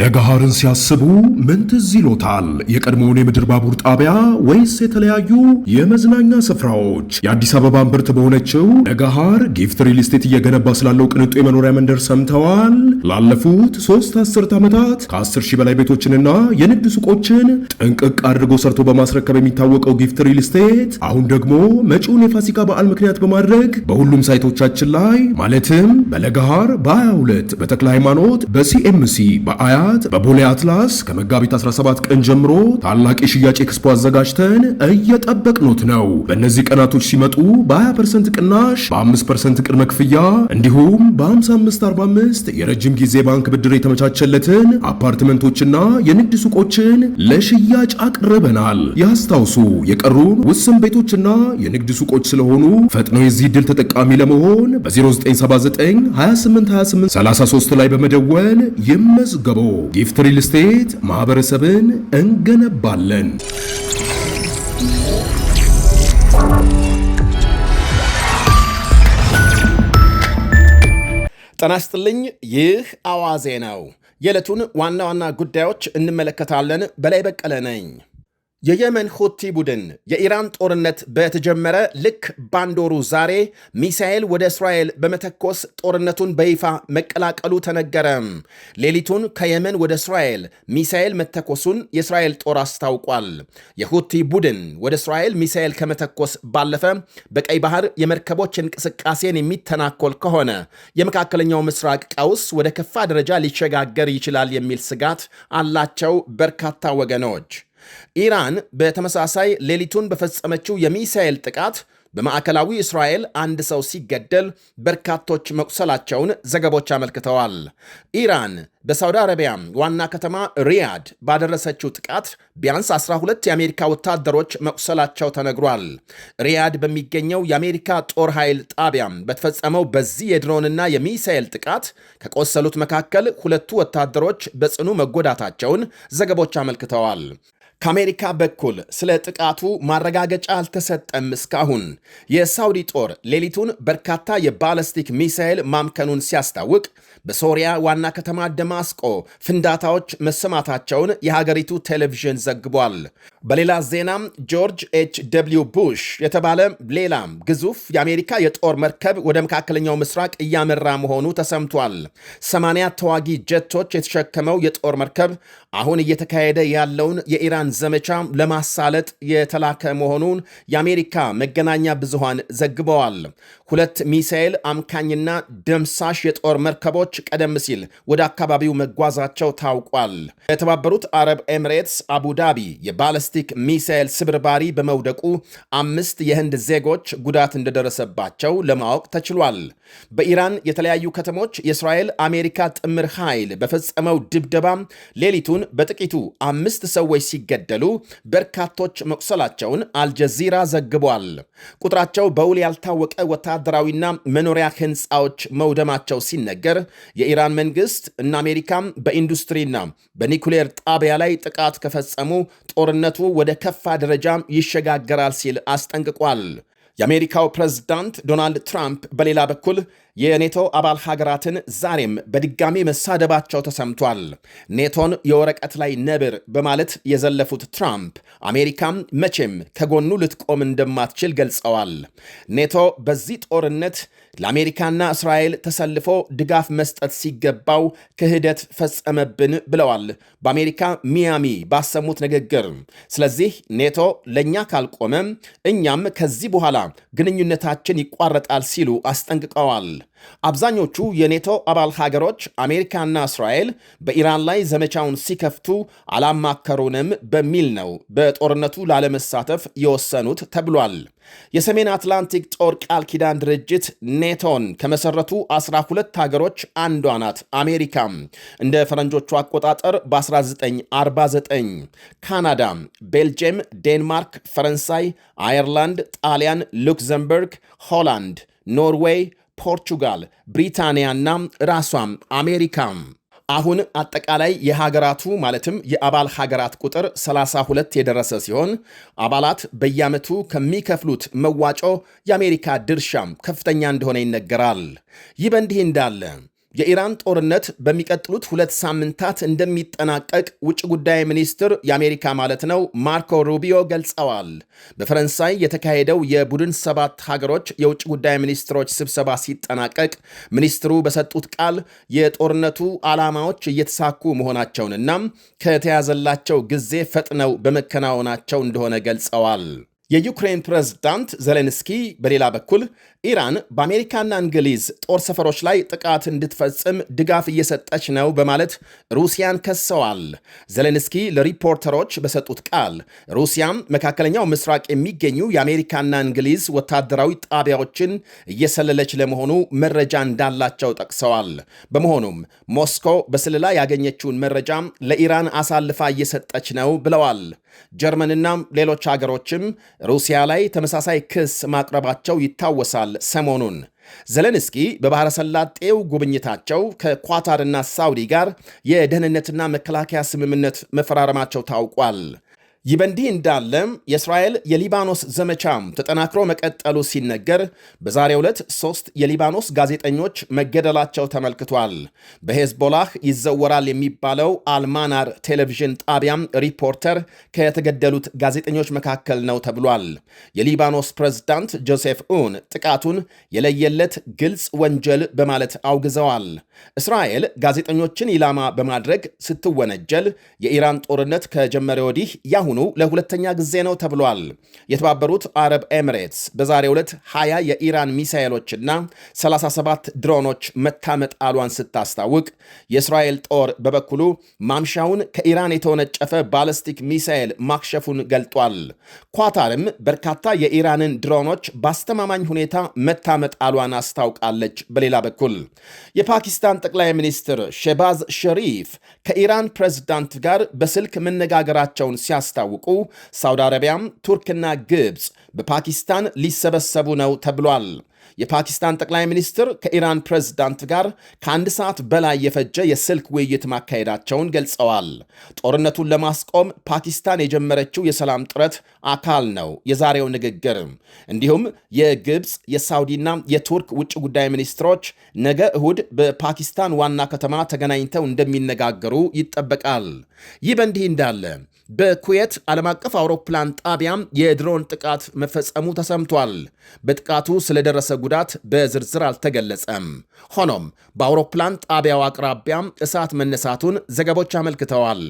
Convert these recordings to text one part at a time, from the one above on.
ለገሃርን ሲያስቡ ምን ትዝ ይሎታል? የቀድሞውን የምድር ባቡር ጣቢያ ወይስ የተለያዩ የመዝናኛ ስፍራዎች? የአዲስ አበባ እምብርት በሆነችው ለገሃር ጊፍት ሪል ስቴት እየገነባ ስላለው ቅንጡ የመኖሪያ መንደር ሰምተዋል? ላለፉት 3 አስርት ዓመታት ከ10 ሺህ በላይ ቤቶችንና የንግድ ሱቆችን ጥንቅቅ አድርጎ ሰርቶ በማስረከብ የሚታወቀው ጊፍት ሪል ስቴት አሁን ደግሞ መጪውን የፋሲካ በዓል ምክንያት በማድረግ በሁሉም ሳይቶቻችን ላይ ማለትም በለገሃር በ22 በተክለ ሃይማኖት በሲኤምሲ በአያ በቦሌ አትላስ ከመጋቢት 17 ቀን ጀምሮ ታላቅ የሽያጭ ኤክስፖ አዘጋጅተን እየጠበቅኖት ነው። በእነዚህ ቀናቶች ሲመጡ በ20% ቅናሽ፣ በ5% ቅድመ ክፍያ እንዲሁም በ55/45 የረጅም ጊዜ ባንክ ብድር የተመቻቸለትን አፓርትመንቶችና የንግድ ሱቆችን ለሽያጭ አቅርበናል። ያስታውሱ፣ የቀሩን ውስን ቤቶችና የንግድ ሱቆች ስለሆኑ ፈጥነው የዚህ ዕድል ተጠቃሚ ለመሆን በ0979 2828 33 ላይ በመደወል ይመዝገቡ። ጊፍት ሪል ስቴት ማህበረሰብን እንገነባለን። ጤና ይስጥልኝ። ይህ አዋዜ ነው። የዕለቱን ዋና ዋና ጉዳዮች እንመለከታለን። በላይ በቀለ ነኝ። የየመን ሁቲ ቡድን የኢራን ጦርነት በተጀመረ ልክ ባንድ ወሩ ዛሬ ሚሳኤል ወደ እስራኤል በመተኮስ ጦርነቱን በይፋ መቀላቀሉ ተነገረ። ሌሊቱን ከየመን ወደ እስራኤል ሚሳኤል መተኮሱን የእስራኤል ጦር አስታውቋል። የሁቲ ቡድን ወደ እስራኤል ሚሳኤል ከመተኮስ ባለፈ በቀይ ባህር የመርከቦች እንቅስቃሴን የሚተናኮል ከሆነ የመካከለኛው ምስራቅ ቀውስ ወደ ከፋ ደረጃ ሊሸጋገር ይችላል የሚል ስጋት አላቸው በርካታ ወገኖች። ኢራን በተመሳሳይ ሌሊቱን በፈጸመችው የሚሳኤል ጥቃት በማዕከላዊ እስራኤል አንድ ሰው ሲገደል በርካቶች መቁሰላቸውን ዘገቦች አመልክተዋል። ኢራን በሳውዲ አረቢያ ዋና ከተማ ሪያድ ባደረሰችው ጥቃት ቢያንስ 12 የአሜሪካ ወታደሮች መቁሰላቸው ተነግሯል። ሪያድ በሚገኘው የአሜሪካ ጦር ኃይል ጣቢያም በተፈጸመው በዚህ የድሮንና የሚሳኤል ጥቃት ከቆሰሉት መካከል 2 ወታደሮች በጽኑ መጎዳታቸውን ዘገቦች አመልክተዋል። ከአሜሪካ በኩል ስለ ጥቃቱ ማረጋገጫ አልተሰጠም እስካሁን። የሳውዲ ጦር ሌሊቱን በርካታ የባለስቲክ ሚሳኤል ማምከኑን ሲያስታውቅ በሶሪያ ዋና ከተማ ደማስቆ ፍንዳታዎች መሰማታቸውን የሀገሪቱ ቴሌቪዥን ዘግቧል። በሌላ ዜናም ጆርጅ ኤች.ደብሊው ቡሽ የተባለ ሌላም ግዙፍ የአሜሪካ የጦር መርከብ ወደ መካከለኛው ምስራቅ እያመራ መሆኑ ተሰምቷል። 80 ተዋጊ ጀቶች የተሸከመው የጦር መርከብ አሁን እየተካሄደ ያለውን የኢራን ዘመቻ ለማሳለጥ የተላከ መሆኑን የአሜሪካ መገናኛ ብዙሃን ዘግበዋል። 2 ሚሳኤል አምካኝና ደምሳሽ የጦር መርከቦች ቀደም ሲል ወደ አካባቢው መጓዛቸው ታውቋል። የተባበሩት አረብ ኤሚሬትስ አቡዳቢ የባለስቲክ ሚሳኤል ስብርባሪ በመውደቁ 5 የህንድ ዜጎች ጉዳት እንደደረሰባቸው ለማወቅ ተችሏል። በኢራን የተለያዩ ከተሞች የእስራኤል አሜሪካ ጥምር ኃይል በፈጸመው ድብደባ ሌሊቱን በጥቂቱ 5 ሰዎች ሲገደሉ በርካቶች መቁሰላቸውን አልጀዚራ ዘግቧል። ቁጥራቸው በውል ያልታወቀ ወታደራዊና መኖሪያ ህንፃዎች መውደማቸው ሲነገር የኢራን መንግስት እና አሜሪካም በኢንዱስትሪና በኒኩሌር ጣቢያ ላይ ጥቃት ከፈጸሙ ጦርነቱ ወደ ከፋ ደረጃ ይሸጋገራል ሲል አስጠንቅቋል። የአሜሪካው ፕሬዝዳንት ዶናልድ ትራምፕ በሌላ በኩል የኔቶ አባል ሀገራትን ዛሬም በድጋሚ መሳደባቸው ተሰምቷል። ኔቶን የወረቀት ላይ ነብር በማለት የዘለፉት ትራምፕ አሜሪካም መቼም ከጎኑ ልትቆም እንደማትችል ገልጸዋል። ኔቶ በዚህ ጦርነት ለአሜሪካና እስራኤል ተሰልፎ ድጋፍ መስጠት ሲገባው ክህደት ፈጸመብን ብለዋል በአሜሪካ ሚያሚ ባሰሙት ንግግር። ስለዚህ ኔቶ ለእኛ ካልቆመ እኛም ከዚህ በኋላ ግንኙነታችን ይቋረጣል ሲሉ አስጠንቅቀዋል። አብዛኞቹ የኔቶ አባል ሀገሮች አሜሪካና እስራኤል በኢራን ላይ ዘመቻውን ሲከፍቱ አላማከሩንም በሚል ነው በጦርነቱ ላለመሳተፍ የወሰኑት ተብሏል። የሰሜን አትላንቲክ ጦር ቃል ኪዳን ድርጅት ኔቶን ከመሰረቱ 12 ሀገሮች አንዷ ናት አሜሪካ። እንደ ፈረንጆቹ አቆጣጠር በ1949 ካናዳ፣ ቤልጅየም፣ ዴንማርክ፣ ፈረንሳይ፣ አየርላንድ፣ ጣሊያን፣ ሉክዘምበርግ፣ ሆላንድ፣ ኖርዌይ፣ ፖርቹጋል፣ ብሪታንያና ራሷም አሜሪካ። አሁን አጠቃላይ የሀገራቱ ማለትም የአባል ሀገራት ቁጥር 32 የደረሰ ሲሆን አባላት በየዓመቱ ከሚከፍሉት መዋጮ የአሜሪካ ድርሻም ከፍተኛ እንደሆነ ይነገራል። ይህ በእንዲህ እንዳለ የኢራን ጦርነት በሚቀጥሉት 2 ሳምንታት እንደሚጠናቀቅ ውጭ ጉዳይ ሚኒስትር የአሜሪካ ማለት ነው ማርኮ ሩቢዮ ገልጸዋል። በፈረንሳይ የተካሄደው የቡድን 7 ሀገሮች የውጭ ጉዳይ ሚኒስትሮች ስብሰባ ሲጠናቀቅ ሚኒስትሩ በሰጡት ቃል የጦርነቱ ዓላማዎች እየተሳኩ መሆናቸውንና ከተያዘላቸው ጊዜ ፈጥነው በመከናወናቸው እንደሆነ ገልጸዋል። የዩክሬን ፕሬዝዳንት ዜሌንስኪ በሌላ በኩል ኢራን በአሜሪካና እንግሊዝ ጦር ሰፈሮች ላይ ጥቃት እንድትፈጽም ድጋፍ እየሰጠች ነው በማለት ሩሲያን ከሰዋል። ዜሌንስኪ ለሪፖርተሮች በሰጡት ቃል ሩሲያም መካከለኛው ምስራቅ የሚገኙ የአሜሪካና እንግሊዝ ወታደራዊ ጣቢያዎችን እየሰለለች ለመሆኑ መረጃ እንዳላቸው ጠቅሰዋል። በመሆኑም ሞስኮ በስለላ ያገኘችውን መረጃም ለኢራን አሳልፋ እየሰጠች ነው ብለዋል። ጀርመንና ሌሎች አገሮችም ሩሲያ ላይ ተመሳሳይ ክስ ማቅረባቸው ይታወሳል። ሰሞኑን ዜሌንስኪ በባሕረ ሰላጤው ጉብኝታቸው ከኳታርና ሳውዲ ጋር የደህንነትና መከላከያ ስምምነት መፈራረማቸው ታውቋል። ይህ በእንዲህ እንዳለ የእስራኤል የሊባኖስ ዘመቻም ተጠናክሮ መቀጠሉ ሲነገር በዛሬው ዕለት 3 የሊባኖስ ጋዜጠኞች መገደላቸው ተመልክቷል። በሄዝቦላህ ይዘወራል የሚባለው አልማናር ቴሌቪዥን ጣቢያም ሪፖርተር ከተገደሉት ጋዜጠኞች መካከል ነው ተብሏል። የሊባኖስ ፕሬዝዳንት ጆሴፍ ኡን ጥቃቱን የለየለት ግልጽ ወንጀል በማለት አውግዘዋል። እስራኤል ጋዜጠኞችን ኢላማ በማድረግ ስትወነጀል የኢራን ጦርነት ከጀመረ ወዲህ ያሁኑ ለሁለተኛ ጊዜ ነው ተብሏል። የተባበሩት አረብ ኤሚሬትስ በዛሬው ዕለት 20 የኢራን ሚሳኤሎችና 37 ድሮኖች መታመጣሏን ስታስታውቅ የእስራኤል ጦር በበኩሉ ማምሻውን ከኢራን የተወነጨፈ ባለስቲክ ሚሳኤል ማክሸፉን ገልጧል። ኳታርም በርካታ የኢራንን ድሮኖች በአስተማማኝ ሁኔታ መታመጣሏን አስታውቃለች። በሌላ በኩል የፓኪስታን ጠቅላይ ሚኒስትር ሼባዝ ሸሪፍ ከኢራን ፕሬዝዳንት ጋር በስልክ መነጋገራቸውን ሲያስታውቁ ሳውዲ አረቢያም ቱርክና ግብፅ በፓኪስታን ሊሰበሰቡ ነው ተብሏል። የፓኪስታን ጠቅላይ ሚኒስትር ከኢራን ፕሬዝዳንት ጋር ከ1 ሰዓት በላይ የፈጀ የስልክ ውይይት ማካሄዳቸውን ገልጸዋል። ጦርነቱን ለማስቆም ፓኪስታን የጀመረችው የሰላም ጥረት አካል ነው የዛሬው ንግግር። እንዲሁም የግብፅ የሳውዲና የቱርክ ውጭ ጉዳይ ሚኒስትሮች ነገ እሁድ በፓኪስታን ዋና ከተማ ተገናኝተው እንደሚነጋገሩ ይጠበቃል። ይህ በእንዲህ እንዳለ በኩዌት ዓለም አቀፍ አውሮፕላን ጣቢያም የድሮን ጥቃት መፈጸሙ ተሰምቷል። በጥቃቱ ስለደረሰ ጉዳት በዝርዝር አልተገለጸም። ሆኖም በአውሮፕላን ጣቢያው አቅራቢያም እሳት መነሳቱን ዘገቦች አመልክተዋል።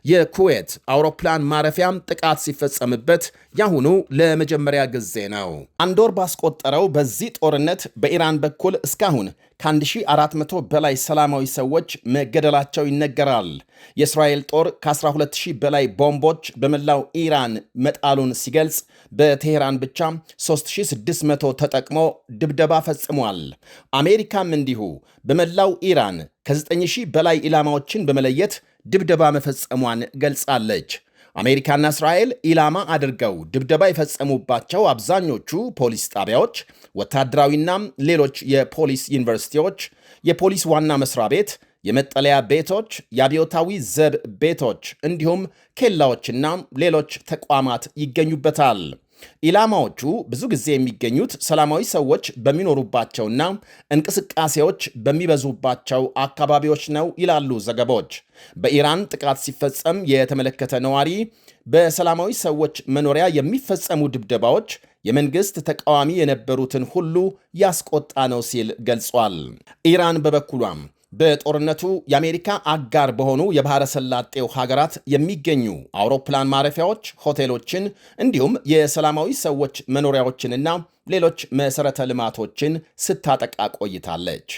የኩዌት አውሮፕላን ማረፊያም ጥቃት ሲፈጸምበት ያሁኑ ለመጀመሪያ ጊዜ ነው። 1 ወር ባስቆጠረው በዚህ ጦርነት በኢራን በኩል እስካሁን ከ1400 በላይ ሰላማዊ ሰዎች መገደላቸው ይነገራል። የእስራኤል ጦር ከ12000 በላይ ቦምቦች በመላው ኢራን መጣሉን ሲገልጽ በቴሄራን ብቻ 3600 ተጠቅሞ ድብደባ ፈጽሟል። አሜሪካም እንዲሁ በመላው ኢራን ከ9000 በላይ ኢላማዎችን በመለየት ድብደባ መፈጸሟን ገልጻለች። አሜሪካና እስራኤል ኢላማ አድርገው ድብደባ የፈጸሙባቸው አብዛኞቹ ፖሊስ ጣቢያዎች፣ ወታደራዊና ሌሎች የፖሊስ ዩኒቨርሲቲዎች፣ የፖሊስ ዋና መስሪያ ቤት፣ የመጠለያ ቤቶች፣ የአብዮታዊ ዘብ ቤቶች እንዲሁም ኬላዎችና ሌሎች ተቋማት ይገኙበታል። ኢላማዎቹ ብዙ ጊዜ የሚገኙት ሰላማዊ ሰዎች በሚኖሩባቸውና እንቅስቃሴዎች በሚበዙባቸው አካባቢዎች ነው ይላሉ ዘገቦች። በኢራን ጥቃት ሲፈጸም የተመለከተ ነዋሪ በሰላማዊ ሰዎች መኖሪያ የሚፈጸሙ ድብደባዎች የመንግሥት ተቃዋሚ የነበሩትን ሁሉ ያስቆጣ ነው ሲል ገልጿል። ኢራን በበኩሏም በጦርነቱ የአሜሪካ አጋር በሆኑ የባሕረ ሰላጤው ሀገራት የሚገኙ አውሮፕላን ማረፊያዎች፣ ሆቴሎችን እንዲሁም የሰላማዊ ሰዎች መኖሪያዎችንና ሌሎች መሠረተ ልማቶችን ስታጠቃ ቆይታለች።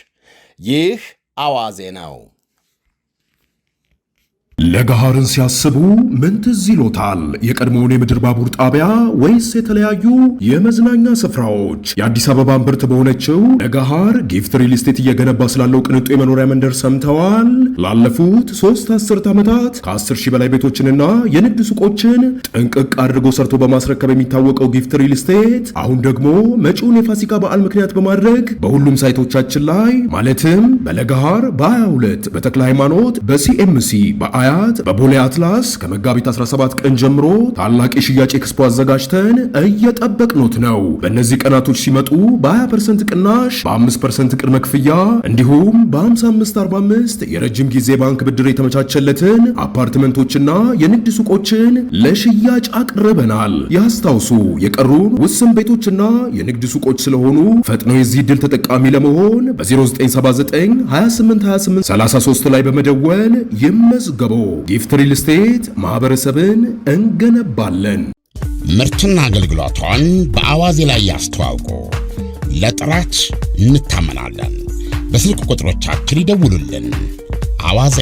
ይህ አዋዜ ነው። ለገሃርን ሲያስቡ ምን ትዝ ይሎታል? የቀድሞውን የምድር ባቡር ጣቢያ ወይስ የተለያዩ የመዝናኛ ስፍራዎች? የአዲስ አበባ እምብርት በሆነችው ለገሃር ጊፍት ሪል ስቴት እየገነባ ስላለው ቅንጡ የመኖሪያ መንደር ሰምተዋል? ላለፉት 3 አስርት ዓመታት ከ10 ሺህ በላይ ቤቶችንና የንግድ ሱቆችን ጥንቅቅ አድርጎ ሰርቶ በማስረከብ የሚታወቀው ጊፍት ሪል ስቴት አሁን ደግሞ መጪውን የፋሲካ በዓል ምክንያት በማድረግ በሁሉም ሳይቶቻችን ላይ ማለትም በለገሃር በ22 በተክለ ሃይማኖት በሲኤምሲ በአያ በሀያት በቦሌ አትላስ ከመጋቢት 17 ቀን ጀምሮ ታላቅ የሽያጭ ኤክስፖ አዘጋጅተን እየጠበቅኖት ነው። በእነዚህ ቀናቶች ሲመጡ በ20% ቅናሽ፣ በ5% ቅድመ ክፍያ እንዲሁም በ55/45 የረጅም ጊዜ ባንክ ብድር የተመቻቸለትን አፓርትመንቶችና የንግድ ሱቆችን ለሽያጭ አቅርበናል። ያስታውሱ፣ የቀሩን ውስን ቤቶችና የንግድ ሱቆች ስለሆኑ ፈጥነው የዚህ ዕድል ተጠቃሚ ለመሆን በ0979 2828 33 ላይ በመደወል ይመዝገቡ። ጊፍት ሪል ስቴት ማህበረሰብን እንገነባለን። ምርትና አገልግሎቷን በአዋዜ ላይ ያስተዋውቁ። ለጥራች እንታመናለን። በስልክ ቁጥሮቻችን ይደውሉልን። አዋዜ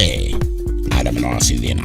ዓለምነህ ዋሴ ዜና